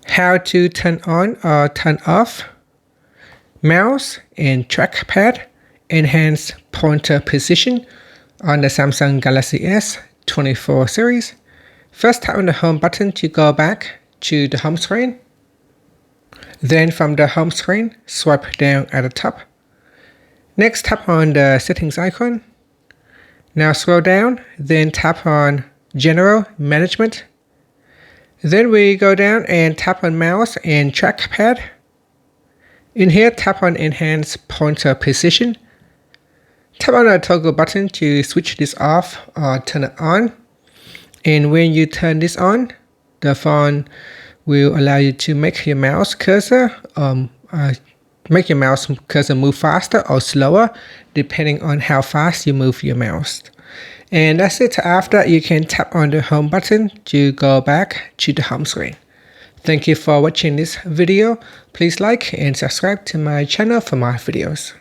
how to turn on or turn off mouse and trackpad enhance pointer precision on the Samsung Galaxy S24 series. First, tap on the home button to go back to the home screen. Then from the home screen, swipe down at the top. Next, tap on the settings icon. Now scroll down, then tap on General Management. Then we go down and tap on Mouse and Trackpad. In here, tap on Enhance Pointer Precision. Tap on the toggle button to switch this off or turn it on. And when you turn this on, the phone will allow you to make your mouse cursor move faster or slower depending on how fast you move your mouse. And that's it. After you can tap on the home button to go back to the home screen. Thank you for watching this video. Please like and subscribe to my channel for more videos.